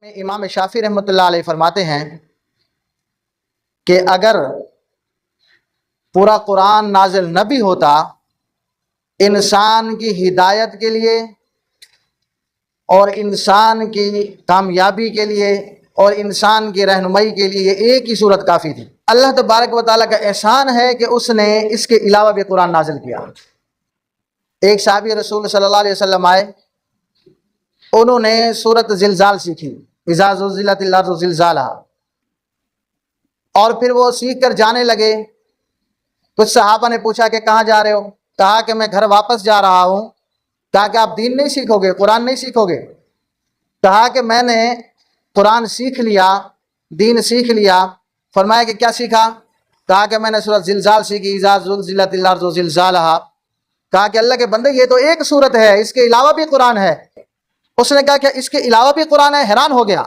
امام شافعی رحمۃ اللہ علیہ فرماتے ہیں کہ اگر پورا قرآن نازل نہ بھی ہوتا، انسان کی ہدایت کے لیے اور انسان کی کامیابی کے لیے اور انسان کی رہنمائی کے لیے یہ ایک ہی صورت کافی تھی۔ اللہ تبارک و تعالیٰ کا احسان ہے کہ اس نے اس کے علاوہ بھی قرآن نازل کیا۔ ایک صحابی رسول صلی اللہ علیہ وسلم آئے، انہوں نے سورۃ زلزال سیکھی، اذا زلزلت الارض زلزالہا، اور پھر وہ سیکھ کر جانے لگے۔ کچھ صحابہ نے پوچھا کہ کہاں جا رہے ہو؟ کہا کہ میں گھر واپس جا رہا ہوں۔ کہا کہ آپ دین نہیں سیکھو گے، قرآن نہیں سیکھو گے؟ کہا کہ میں نے قرآن سیکھ لیا، دین سیکھ لیا۔ فرمایا کہ کیا سیکھا؟ کہا کہ میں نے سورۃ زلزال سیکھی، اذا زلزلت الارض زلزالہا۔ کہا کہ اللہ کے بندے یہ تو ایک صورت ہے، اس کے علاوہ بھی قرآن ہے۔ اس نے کہا کہ اس کے علاوہ بھی قرآن ہے؟ حیران ہو گیا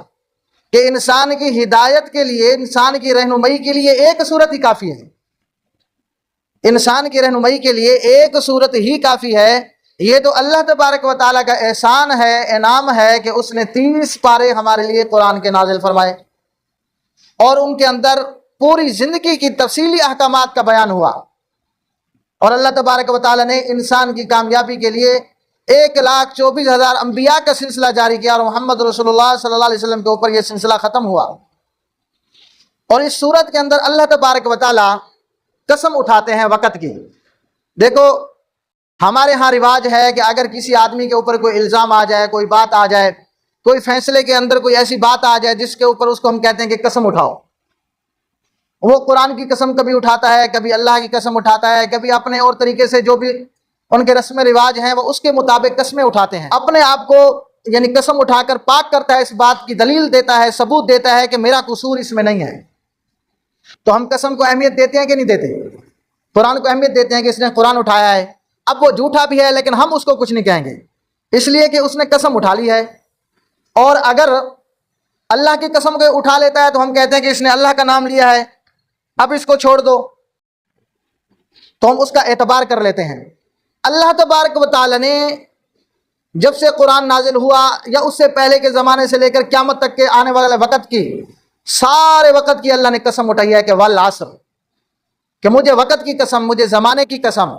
کہ انسان کی ہدایت کے لیے، انسان کی رہنمائی کے لیے ایک صورت ہی کافی ہے۔ انسان کی رہنمائی کے لیے ایک صورت ہی کافی ہے۔ یہ تو اللہ تبارک و تعالیٰ کا احسان ہے، انعام ہے کہ اس نے 30 پارے ہمارے لیے قرآن کے نازل فرمائے، اور ان کے اندر پوری زندگی کی تفصیلی احکامات کا بیان ہوا۔ اور اللہ تبارک و تعالیٰ نے انسان کی کامیابی کے لیے 1,24,000 انبیاء کا سلسلہ جاری کیا، اور محمد رسول اللہ صلی اللہ علیہ وسلم کے اوپر یہ سلسلہ ختم ہوا۔ اور اس صورت کے اندر اللہ تبارک و تعالیٰ قسم اٹھاتے ہیں وقت کی۔ دیکھو ہمارے ہاں رواج ہے کہ اگر کسی آدمی کے اوپر کوئی الزام آ جائے، کوئی بات آ جائے، کوئی فیصلے کے اندر کوئی ایسی بات آ جائے جس کے اوپر اس کو ہم کہتے ہیں کہ قسم اٹھاؤ۔ وہ قرآن کی قسم کبھی اٹھاتا ہے، کبھی اللہ کی قسم اٹھاتا ہے، کبھی اپنے اور طریقے سے جو بھی ان کے رسم رواج ہیں وہ اس کے مطابق قسمیں اٹھاتے ہیں، اپنے آپ کو یعنی قسم اٹھا کر پاک کرتا ہے، اس بات کی دلیل دیتا ہے، ثبوت دیتا ہے کہ میرا قصور اس میں نہیں ہے۔ تو ہم قسم کو اہمیت دیتے ہیں کہ نہیں دیتے؟ قرآن کو اہمیت دیتے ہیں کہ اس نے قرآن اٹھایا ہے، اب وہ جھوٹا بھی ہے لیکن ہم اس کو کچھ نہیں کہیں گے، اس لیے کہ اس نے قسم اٹھا لی ہے۔ اور اگر اللہ کی قسم کو اٹھا لیتا ہے تو ہم کہتے ہیں کہ اس نے اللہ کا نام لیا ہے، اب اس کو چھوڑ دو، تو ہم اس کا اعتبار کر لیتے ہیں۔ اللہ تبارک و تعالی نے جب سے قرآن نازل ہوا یا اس سے پہلے کے زمانے سے لے کر قیامت تک کے آنے والے وقت کی، سارے وقت کی اللہ نے قسم اٹھائی ہے کہ والعصر، کہ مجھے وقت کی قسم، مجھے زمانے کی قسم۔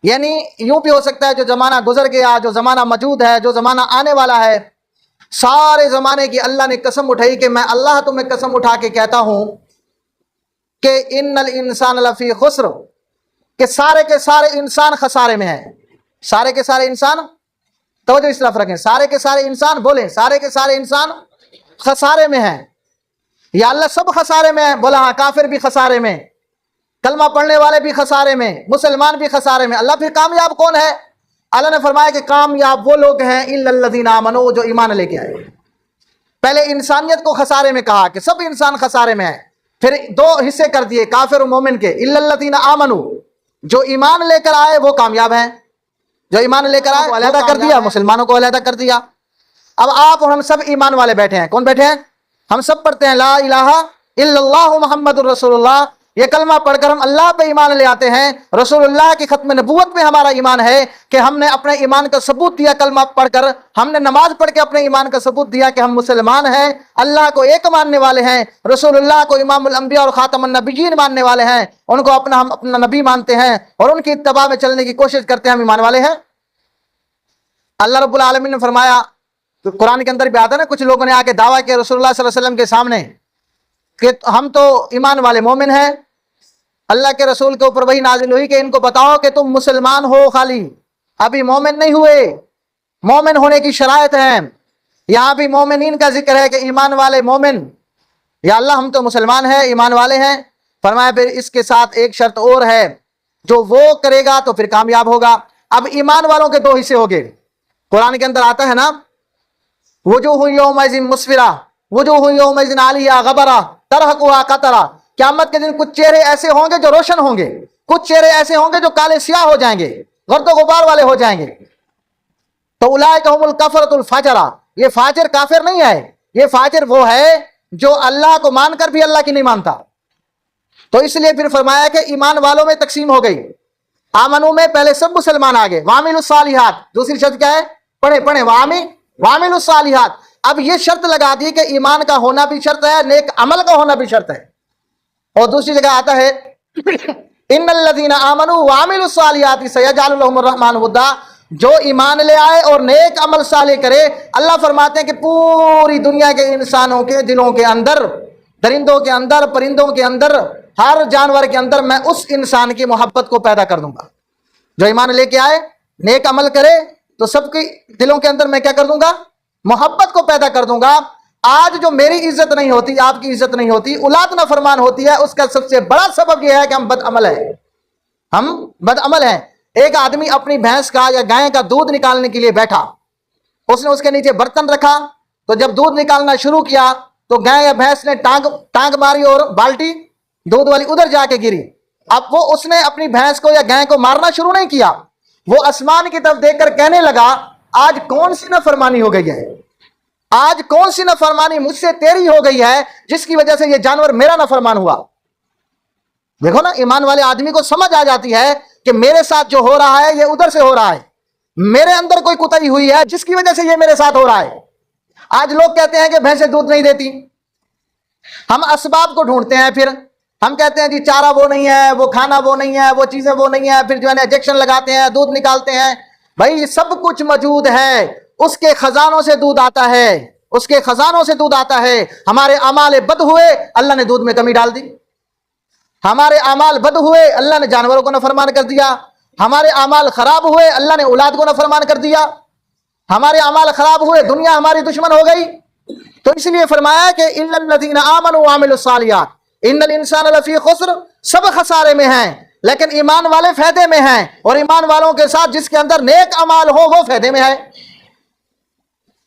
یعنی یوں بھی ہو سکتا ہے جو زمانہ گزر گیا، جو زمانہ موجود ہے، جو زمانہ آنے والا ہے، سارے زمانے کی اللہ نے قسم اٹھائی کہ میں اللہ تمہیں قسم اٹھا کے کہتا ہوں کہ ان الانسان لفی خسر، کہ سارے کے سارے انسان خسارے میں ہیں۔ سارے کے سارے انسان، توجہ اس طرف رکھیں، سارے کے سارے انسان، بولیں سارے کے سارے انسان خسارے میں ہیں۔ یا اللہ سب خسارے میں ہیں؟ بولا ہاں، کافر بھی خسارے میں، کلمہ پڑھنے والے بھی خسارے میں، مسلمان بھی خسارے میں۔ اللہ پھر کامیاب کون ہے؟ اللہ نے فرمایا کہ کامیاب وہ لوگ ہیں الا الذین آمنوا، جو ایمان لے کے آئے۔ پہلے انسانیت کو خسارے میں کہا کہ سب انسان خسارے میں ہیں، پھر 2 حصے کر دیے کافر و مومن کے، الا الذین آمنوا، جو ایمان لے کر آئے وہ کامیاب ہیں، جو ایمان لے کر آئے وہ علیحدہ کر دیا، مسلمانوں کو علیحدہ کر دیا۔ اب آپ اور ہم سب ایمان والے بیٹھے ہیں، کون بیٹھے ہیں؟ ہم سب پڑھتے ہیں لا الہ الا اللہ محمد الرسول اللہ، یہ کلمہ پڑھ کر ہم اللہ پہ ایمان لے آتے ہیں۔ رسول اللہ کی ختم نبوت میں ہمارا ایمان ہے کہ ہم نے اپنے ایمان کا ثبوت دیا کلمہ پڑھ کر، ہم نے نماز پڑھ کے اپنے ایمان کا ثبوت دیا کہ ہم مسلمان ہیں، اللہ کو ایک ماننے والے ہیں، رسول اللہ کو امام الانبیاء اور خاتم النبیین ماننے والے ہیں، ان کو ہم اپنا نبی مانتے ہیں اور ان کی اتباع میں چلنے کی کوشش کرتے ہیں، ہم ایمان والے ہیں۔ اللہ رب العالمین نے فرمایا، قرآن کے اندر بھی آتا ہے نا، کچھ لوگوں نے آ کے دعویٰ کیا رسول اللہ صلی اللہ علیہ وسلم کے سامنے کہ ہم تو ایمان والے مومن ہیں۔ اللہ کے رسول کے اوپر وہی نازل ہوئی کہ ان کو بتاؤ کہ تم مسلمان ہو، خالی ابھی مومن نہیں ہوئے، مومن ہونے کی شرائط ہیں۔ یہاں بھی مومنین کا ذکر ہے کہ ایمان والے مومن، یا اللہ ہم تو مسلمان ہیں، ایمان والے ہیں۔ فرمایا پھر اس کے ساتھ ایک شرط اور ہے، جو وہ کرے گا تو پھر کامیاب ہوگا۔ اب ایمان والوں کے 2 حصے ہو گئے، قرآن کے اندر آتا ہے نا، وجوہ یومئذ مسفرہ وجوہ یومئذ علیہا غبرہ ترہقھا قترہ، قیامت کے دن کچھ چہرے ایسے ہوں گے جو روشن ہوں گے، کچھ چہرے ایسے ہوں گے جو کالے سیاہ ہو جائیں گے، گرد و غبار والے ہو جائیں گے۔ تو اولئک ھم الکفرۃ الفجرہ، یہ فاجر کافر نہیں ہے، یہ فاجر وہ ہے جو اللہ کو مان کر بھی اللہ کی نہیں مانتا۔ تو اس لیے پھر فرمایا کہ ایمان والوں میں تقسیم ہو گئی۔ آمنو میں پہلے سب مسلمان آگے، وعملوا الصالحات، دوسری شرط کیا ہے؟ پڑھے وعملوا الصالحات، اب یہ شرط لگا دی کہ ایمان کا ہونا بھی شرط ہے، نیک عمل کا ہونا بھی شرط ہے. اور دوسری جگہ آتا ہے ان الذین آمنوا وعملوا الصالحات سیجعل لهم الرحمن ودا، جو ایمان لے آئے اور نیک عمل صالح کرے، اللہ فرماتے ہیں کہ پوری دنیا کے انسانوں کے دلوں کے اندر، درندوں کے اندر، پرندوں کے اندر، ہر جانور کے اندر میں اس انسان کی محبت کو پیدا کر دوں گا. جو ایمان لے کے آئے، نیک عمل کرے، تو سب کے دلوں کے اندر میں کیا کر دوں گا؟ محبت کو پیدا کر دوں گا. آج جو میری عزت نہیں ہوتی، آپ کی عزت نہیں ہوتی، اولاد نافرمان ہوتی ہے، اس کا سب سے بڑا سبب یہ ہے کہ ہم بد عمل ہیں. ہم بد عمل ہیں. ایک آدمی اپنی بھینس کا یا گائے کا دودھ نکالنے کے لیے بیٹھا، اس نے اس کے نیچے برتن رکھا، تو جب دودھ نکالنا شروع کیا تو گائے یا بھینس نے ٹانگ ماری اور بالٹی دودھ والی ادھر جا کے گری. اب وہ اس نے اپنی بھینس کو یا گائے کو مارنا شروع نہیں کیا، وہ آسمان کی طرف دیکھ کر کہنے لگا آج کون سی نافرمانی ہو گئی ہے، آج کون سی نافرمانی مجھ سے تیری ہو گئی ہے جس کی وجہ سے یہ جانور میرا نافرمان ہوا. دیکھو نا، ایمان والے آدمی کو سمجھ آ جاتی ہے کہ میرے ساتھ جو ہو رہا ہے یہ ادھر سے ہو رہا ہے، میرے اندر کوئی کوتاہی ہوئی ہے جس کی وجہ سے یہ میرے ساتھ ہو رہا ہے. آج لوگ کہتے ہیں کہ بھینسیں دودھ نہیں دیتی، ہم اسباب کو ڈھونڈتے ہیں، پھر ہم کہتے ہیں جی چارہ وہ نہیں ہے، وہ کھانا وہ نہیں ہے، وہ چیزیں وہ نہیں ہے، پھر جو ہے نا انجیکشن لگاتے ہیں، دودھ نکالتے ہیں. بھائی سب کچھ موجود ہے، اس کے خزانوں سے دودھ آتا ہے، اس کے خزانوں سے دودھ آتا ہے. ہمارے اعمال بد ہوئے، اللہ نے دودھ میں کمی ڈال دی. ہمارے اعمال بد ہوئے، اللہ نے جانوروں کو نافرمان کر دیا. ہمارے اعمال خراب ہوئے، اللہ نے اولاد کو نافرمان کر دیا. ہمارے اعمال خراب ہوئے، دنیا ہماری دشمن ہو گئی. تو اس لیے فرمایا کہ ان الذین آمنوا وعملوا الصالحات ان الانسان لفی خسر، سب خسارے میں ہیں لیکن ایمان والے فائدے میں ہیں، اور ایمان والوں کے ساتھ جس کے اندر نیک اعمال ہو وہ فائدے میں ہے.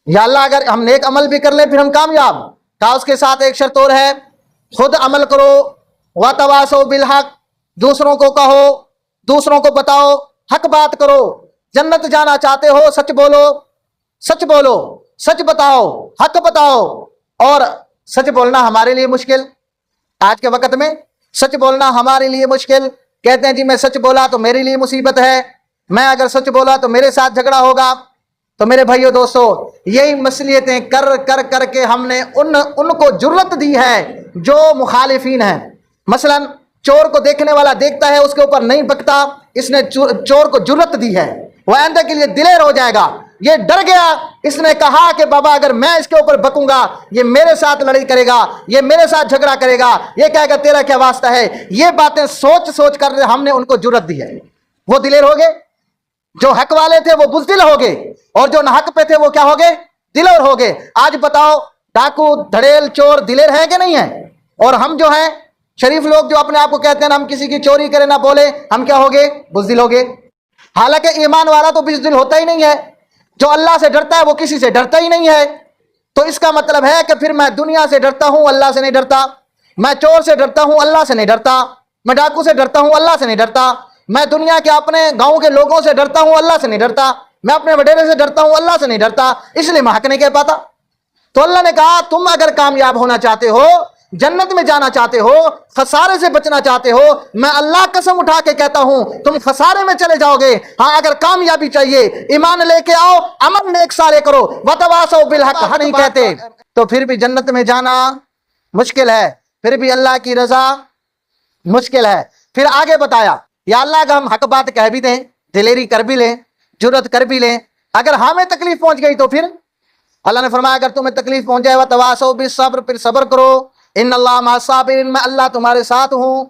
یا اللہ اگر ہم نیک عمل بھی کر لیں پھر ہم کامیاب. کہا اس کے ساتھ ایک شرط اور ہے، خود عمل کرو، وتواصوا بالحق، دوسروں کو کہو، دوسروں کو بتاؤ، حق بات کرو. جنت جانا چاہتے ہو سچ بولو، سچ بولو، سچ بتاؤ، حق بتاؤ. اور سچ بولنا ہمارے لیے مشکل، آج کے وقت میں سچ بولنا ہمارے لیے مشکل. کہتے ہیں جی میں سچ بولا تو میرے لیے مصیبت ہے، میں اگر سچ بولا تو میرے ساتھ جھگڑا ہوگا. تو میرے بھائیو دوستو، یہی مصلیتیں کر کر کر کے ہم نے ان کو جرت دی ہے جو مخالفین ہیں. مثلا چور کو دیکھنے والا دیکھتا ہے، اس کے اوپر نہیں بکتا، اس نے چور کو جرت دی ہے، وہ آئندہ کے لیے دلیر ہو جائے گا. یہ ڈر گیا، اس نے کہا کہ بابا اگر میں اس کے اوپر بکوں گا یہ میرے ساتھ لڑائی کرے گا، یہ میرے ساتھ جھگڑا کرے گا، یہ کہے گا تیرا کیا واسطہ ہے. یہ باتیں سوچ سوچ کر ہم نے ان کو جرت دی ہے. وہ دلیر ہو گئے، جو حق والے تھے وہ بزدل ہو گئے، اور جو نہ حق پہ تھے وہ کیا ہو گئے؟ دلیر ہو گئے. آج بتاؤ ڈاکو دھڑیل چور دلیر ہے کہ نہیں ہے؟ اور ہم جو ہیں شریف لوگ جو اپنے آپ کو کہتے ہیں ہم کسی کی چوری کرے نہ بولے، ہم کیا ہو گئے؟ بزدل ہو گئے. حالانکہ ایمان والا تو بزدل ہوتا ہی نہیں ہے، جو اللہ سے ڈرتا ہے وہ کسی سے ڈرتا ہی نہیں ہے. تو اس کا مطلب ہے کہ پھر میں دنیا سے ڈرتا ہوں، اللہ سے نہیں ڈرتا. میں چور سے ڈرتا ہوں، اللہ سے نہیں ڈرتا. میں ڈاکو سے ڈرتا ہوں، اللہ سے نہیں ڈرتا. میں دنیا کے اپنے گاؤں کے لوگوں سے ڈرتا ہوں، اللہ سے نہیں ڈرتا. میں اپنے وڈیرے سے ڈرتا ہوں، اللہ سے نہیں ڈرتا. اس لیے میں حق نہیں کہہ پاتا. تو اللہ نے کہا تم اگر کامیاب ہونا چاہتے ہو، جنت میں جانا چاہتے ہو، خسارے سے بچنا چاہتے ہو، میں اللہ قسم اٹھا کے کہتا ہوں تم خسارے میں چلے جاؤ گے. ہاں اگر کامیابی چاہیے، ایمان لے کے آؤ، عمل نیک سارے کرو، وتواصوا بالحق، حق نہیں کہتے تو پھر بھی جنت میں جانا مشکل ہے، پھر بھی اللہ کی رضا مشکل ہے. پھر آگے بتایا یا اللہ اگر ہم حق بات کہہ بھی دیں، دلیری کر بھی لیں، جرت کر بھی لیں، اگر ہمیں تکلیف پہنچ گئی تو پھر اللہ نے فرمایا اگر تمہیں تکلیف پہنچ جائے وتواصوا بالصبر، پھر صبر کرو، ان اللہ مع الصابرین، میں اللہ تمہارے ساتھ ہوں.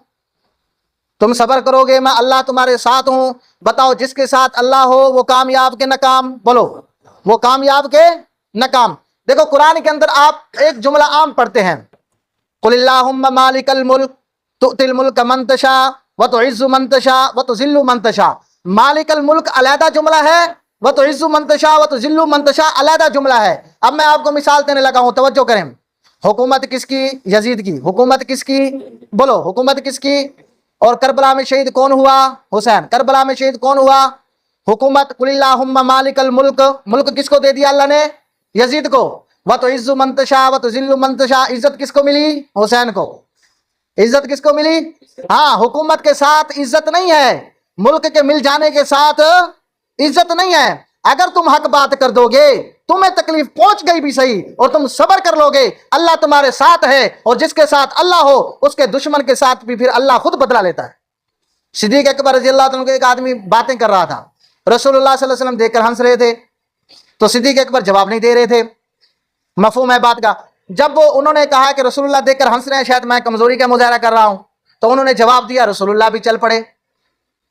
تم صبر کرو گے میں اللہ تمہارے ساتھ ہوں. بتاؤ جس کے ساتھ اللہ ہو وہ کامیاب کے ناکام؟ بولو وہ کامیاب کے ناکام. دیکھو قرآن کے اندر آپ ایک جملہ عام پڑھتے ہیں، قل اللہم مالک الملک تؤتی الملک من تشاء وتعز من تشاء وتذل من تشاء. مالک الملک علیحدہ جملہ ہے، وتعز من تشاء وتذل من تشاء علیحدہ جملہ ہے. اب میں آپ کو مثال دینے لگا ہوں، توجہ کریں. حکومت کس کی؟ یزید کی. حکومت کس کی؟ بولو حکومت کس کی؟ اور کربلا میں شہید کون ہوا؟ حسین. کربلا میں شہید کون ہوا؟ حکومت. قل اللہم مالک الملک، ملک کس کو دے دیا اللہ نے؟ یزید کو. وتعز من تشاء وتذل من تشاء، عزت کس کو ملی؟ حسین کو. عزت کس کو ملی؟ ہاں، حکومت کے ساتھ عزت نہیں ہے، ملک کے مل جانے کے ساتھ عزت نہیں ہے. اگر تم حق بات کر دو گے تمہیں تکلیف پہنچ گئی بھی صحیح اور تم صبر کر لو گے، اللہ تمہارے ساتھ ہے، اور جس کے ساتھ اللہ ہو اس کے دشمن کے ساتھ بھی پھر اللہ خود بدلہ لیتا ہے۔ صدیق اکبر رضی اللہ عنہ کو ایک آدمی باتیں کر رہا تھا، رسول اللہ صلی اللہ علیہ وسلم دیکھ کر ہنس رہے تھے، تو صدیق اکبر جواب نہیں دے رہے تھے، مفہوم ہے بات کا۔ جب وہ انہوں نے کہا کہ رسول اللہ دیکھ کر ہنس رہے ہیں، شاید میں کمزوری کا مظاہرہ کر رہا ہوں، تو انہوں نے جواب دیا، رسول اللہ بھی چل پڑے۔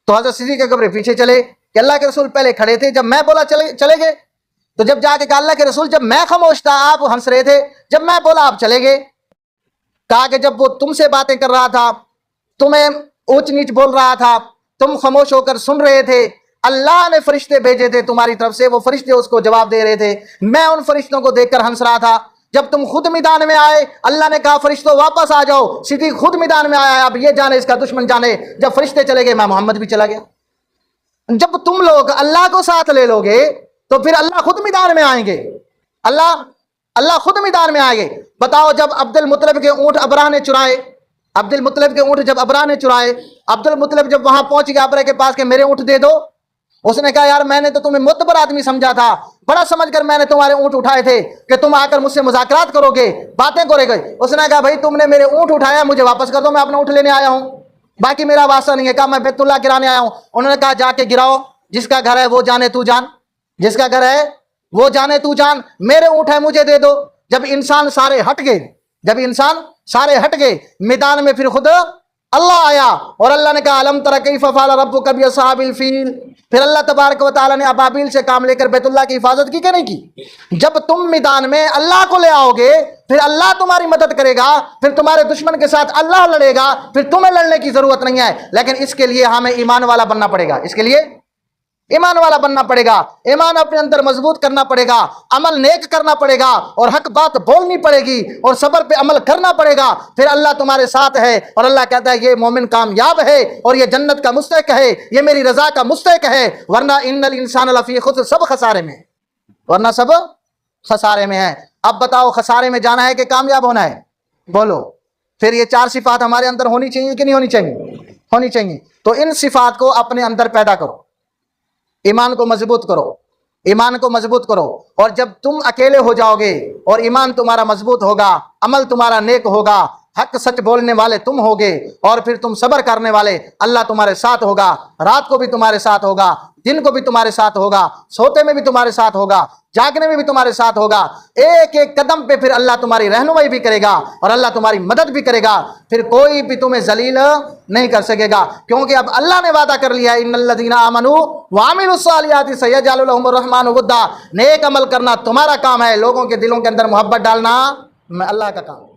تو حضرت صدیق اکبر پیچھے چلے کہ اللہ کے رسول پہلے کھڑے تھے، جب میں بولا چلے گئے، تو جب جا کے کہا اللہ کے رسول جب میں خاموش تھا آپ ہنس رہے تھے، جب میں بولا آپ چلے گئے۔ کہا کہ جب وہ تم سے باتیں کر رہا تھا، تمہیں اونچ نیچ بول رہا تھا، تم خاموش ہو کر سن رہے تھے، اللہ نے فرشتے بھیجے تھے تمہاری طرف سے، وہ فرشتے اس کو جواب دے رہے تھے، میں ان فرشتوں کو دیکھ کر ہنس رہا تھا۔ جب تم خود میدان میں آئے، اللہ نے کہا فرشتوں واپس آ جاؤ، صدیق خود میدان میں آیا ہے، اب یہ جانے اس کا دشمن جانے۔ جب فرشتے چلے گئے، میں محمد بھی چلا گیا۔ جب تم لوگ اللہ کو ساتھ لے لو گے تو پھر اللہ خود میدان میں آئیں گے، اللہ خود میدان میں آئیں گے۔ بتاؤ جب عبد المطلب کے اونٹ ابرہ نے چرائے، عبد المطلب کے اونٹ جب ابرہ نے چرائے، عبد المطلب جب وہاں پہنچ گیا ابرہ کے پاس کہ میرے اونٹ دے دو، اس نے کہا یار میں نے تو تمہیں معتبر آدمی سمجھا تھا، بڑا سمجھ کر میں نے تمہارے اونٹ اٹھائے تھے کہ تم آ کر مجھ سے مذاکرات کرو گے، باتیں کرو گے۔ اس نے کہا بھائی تم نے میرے اونٹ اٹھایا، مجھے واپس کر دو، میں اپنا اونٹ لینے آیا ہوں، باقی میرا واسطہ نہیں ہے۔ کہا میں بیت اللہ گرانے آیا ہوں۔ انہوں نے کہا جا کے گراؤ، جس کا گھر ہے وہ جانے تو جان، جس کا گھر ہے وہ جانے تو جان، میرے اونٹ ہے مجھے دے دو۔ جب انسان سارے ہٹ گئے میدان میں، پھر خود اللہ آیا اور اللہ نے کہا الم تر کیف فعل ربک باصحاب الفیل۔ پھر اللہ تبارک و تعالیٰ نے ابابیل سے کام لے کر بیت اللہ کی حفاظت کی کہ نہیں کی؟ جب تم میدان میں اللہ کو لے آؤ گے پھر اللہ تمہاری مدد کرے گا، پھر تمہارے دشمن کے ساتھ اللہ لڑے گا، پھر تمہیں لڑنے کی ضرورت نہیں ہے۔ لیکن اس کے لیے ہمیں ایمان والا بننا پڑے گا، اس کے لیے ایمان والا بننا پڑے گا، ایمان اپنے اندر مضبوط کرنا پڑے گا، عمل نیک کرنا پڑے گا، اور حق بات بولنی پڑے گی، اور صبر پہ عمل کرنا پڑے گا، پھر اللہ تمہارے ساتھ ہے۔ اور اللہ کہتا ہے یہ مومن کامیاب ہے اور یہ جنت کا مستحق ہے، یہ میری رضا کا مستحق ہے، ورنہ ان الانسان لفی خسر، سب خسارے میں، ورنہ سب خسارے میں ہے۔ اب بتاؤ خسارے میں جانا ہے کہ کامیاب ہونا ہے؟ بولو۔ پھر یہ 4 صفات ہمارے اندر ہونی چاہیے کہ نہیں ہونی چاہیے؟ ہونی چاہیے۔ تو ان صفات کو اپنے اندر پیدا کرو، ایمان کو مضبوط کرو، ایمان کو مضبوط کرو۔ اور جب تم اکیلے ہو جاؤ گے اور ایمان تمہارا مضبوط ہوگا، عمل تمہارا نیک ہوگا، حق سچ بولنے والے تم ہوگے، اور پھر تم صبر کرنے والے، اللہ تمہارے ساتھ ہوگا، رات کو بھی تمہارے ساتھ ہوگا، دن کو بھی تمہارے ساتھ ہوگا، سوتے میں بھی تمہارے ساتھ ہوگا، جاگنے میں بھی تمہارے ساتھ ہوگا۔ ایک ایک قدم پہ پھر اللہ تمہاری رہنمائی بھی کرے گا اور اللہ تمہاری مدد بھی کرے گا، پھر کوئی بھی تمہیں ذلیل نہیں کر سکے گا، کیونکہ اب اللہ نے وعدہ کر لیا ہے ان الذین آمنوا وعملوا الصالحات سیجعل لهم الرحمن ودا۔ نیک عمل کرنا تمہارا کام ہے، لوگوں کے دلوں کے اندر محبت ڈالنا اللہ کا کام ہے۔